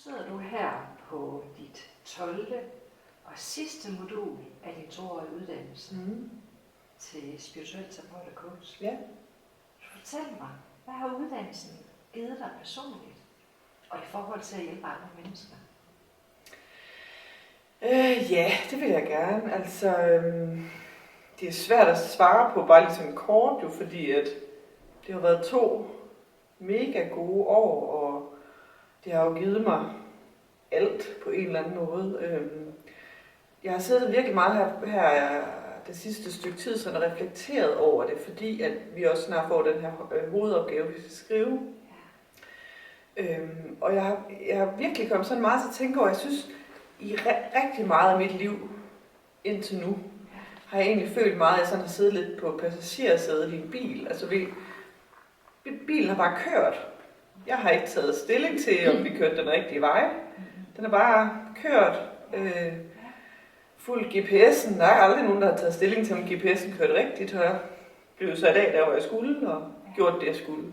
sidder du her på dit 12. og sidste modul af din 2-årige uddannelse til spirituel terapeut og coach. Ja. Fortæl mig, hvad har uddannelsen givet dig personligt, og i forhold til at hjælpe andre mennesker? Ja, det vil jeg gerne. Altså, det er svært at svare på bare ligesom kort, jo, fordi at det har været 2 mega gode år, og det har jo givet mig alt på en eller anden måde. Jeg har siddet virkelig meget her det sidste stykke tid, sådan reflekteret over det, fordi at vi også snart får den her hovedopgave, vi skal skrive. Og jeg har virkelig kommet sådan meget til at tænke over, jeg synes, i rigtig meget af mit liv indtil nu, har jeg egentlig følt meget, at jeg sådan har siddet lidt på passagersædet i en bil. Altså, bilen har bare kørt. Jeg har ikke taget stilling til, om vi kørte den rigtige vej. Den har bare kørt. Fuldt GPS'en. Der er aldrig nogen, der har taget stilling til, om GPS'en kørte rigtigt. Og jeg blev sat af, der hvor jeg skulle, og gjort det, jeg skulle.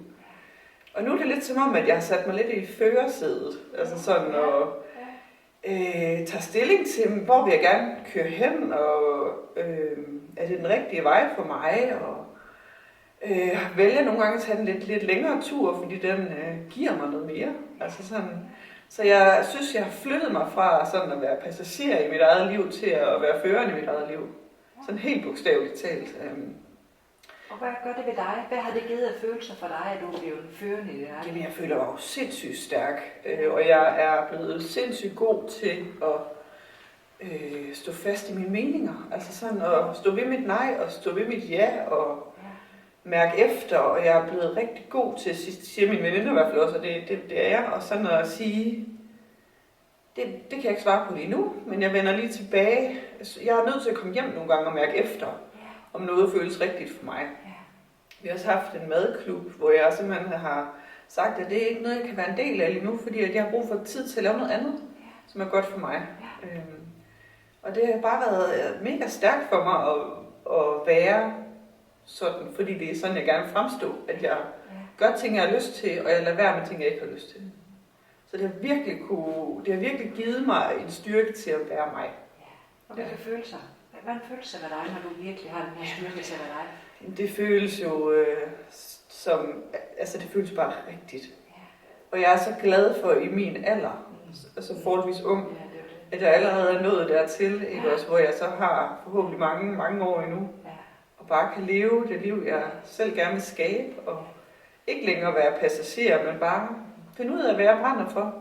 Og nu er det lidt som om, at jeg har sat mig lidt i førersædet. Altså sådan, og tager stilling til, hvor vil jeg gerne køre hen, og er det den rigtige vej for mig, og vælger nogle gange at tage en lidt længere tur, fordi den giver mig noget mere. Altså sådan, så jeg synes, jeg har flyttet mig fra sådan at være passager i mit eget liv, til at være føreren i mit eget liv. Sådan helt bogstaveligt talt. Og hvad gør det ved dig? Hvad har det givet af følelser for dig, at du blev en førende i det her? Jamen, jeg føler mig jo sindssygt stærk, og jeg er blevet sindssygt god til at stå fast i mine meninger. Altså sådan at stå ved mit nej, og stå ved mit ja, og mærke efter, og jeg er blevet rigtig god til, siger min veninde i hvert fald også, og det er jeg, og sådan at sige, det kan jeg ikke svare på lige nu, men jeg vender lige tilbage. Jeg er nødt til at komme hjem nogle gange og mærke efter, om noget føles rigtigt for mig. Vi har også haft en madklub, hvor jeg simpelthen har sagt, at det er ikke noget, jeg kan være en del af lige nu, fordi at jeg har brug for tid til at lave noget andet, som er godt for mig. Og det har bare været mega stærkt for mig at være sådan, fordi det er sådan, jeg gerne vil fremstå, at jeg gør ting, jeg har lyst til, og jeg lader være med ting, jeg ikke har lyst til. Så det har virkelig givet mig en styrke til at være mig. Og hvilke følelser? Hvad er en følelse af dig, når du virkelig har den her styrke til at være dig? Det føles jo det føles bare rigtigt. Og jeg er så glad for i min alder, altså forholdsvis ung, at jeg allerede er nået dertil, ikke også, hvor jeg så har forhåbentlig mange år endnu, og bare kan leve det liv, jeg selv gerne vil skabe, og ikke længere være passager, men bare finde ud af, hvad jeg brænder for,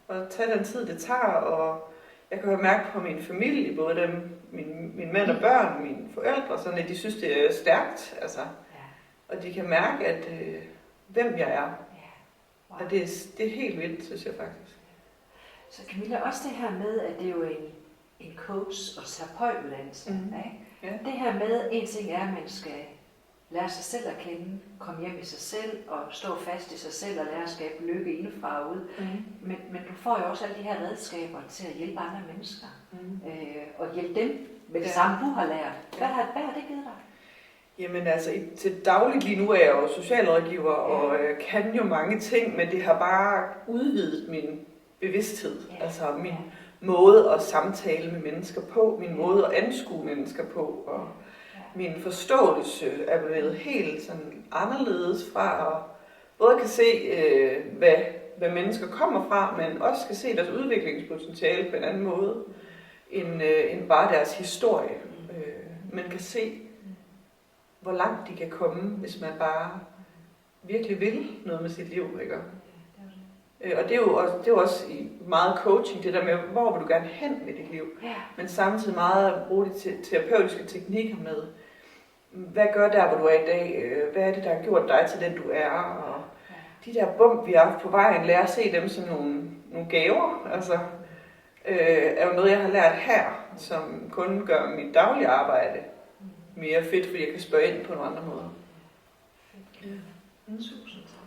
og tage den tid, det tager, og jeg kan jo mærke på min familie, både dem, min mand og børn, mine forældre, sådan at de synes, det er stærkt, altså, og de kan mærke, at hvem jeg er. Og det er helt vildt, synes jeg faktisk. Så Camilla, også det her med, at det er jo en coach- og terapeutuddannelse. Ja. Det her med, en ting er, at man skal lære sig selv at kende, komme hjem i sig selv og stå fast i sig selv og lære at skabe lykke indefra og ud. Men du får jo også alle de her redskaber til at hjælpe andre mennesker. Og hjælpe dem med det samme, du har lært. Hvad har det givet dig? Jamen altså, til dagligt lige nu er jeg jo socialrådgiver og kan jo mange ting, men det har bare udvidet min bevidsthed. Altså min måde at samtale med mennesker på, min måde at anskue mennesker på, og min forståelse er blevet helt sådan anderledes fra at både kan se, hvad mennesker kommer fra, men også kan se deres udviklingspotentiale på en anden måde, end bare deres historie. Man kan se, hvor langt de kan komme, hvis man bare virkelig vil noget med sit liv, ikke? Og det er jo også i meget coaching, det der med, hvor vil du gerne hen med dit liv, men samtidig meget at bruge de terapeutiske teknikker med, hvad gør der, hvor du er i dag, hvad er det, der har gjort dig til den, du er, og de der bump, vi har haft på vejen, lære at se dem som nogle gaver, altså, er jo noget, jeg har lært her, som kun gør mit daglige arbejde mere fedt, fordi jeg kan spørge ind på nogle andre måder. Tusind tak.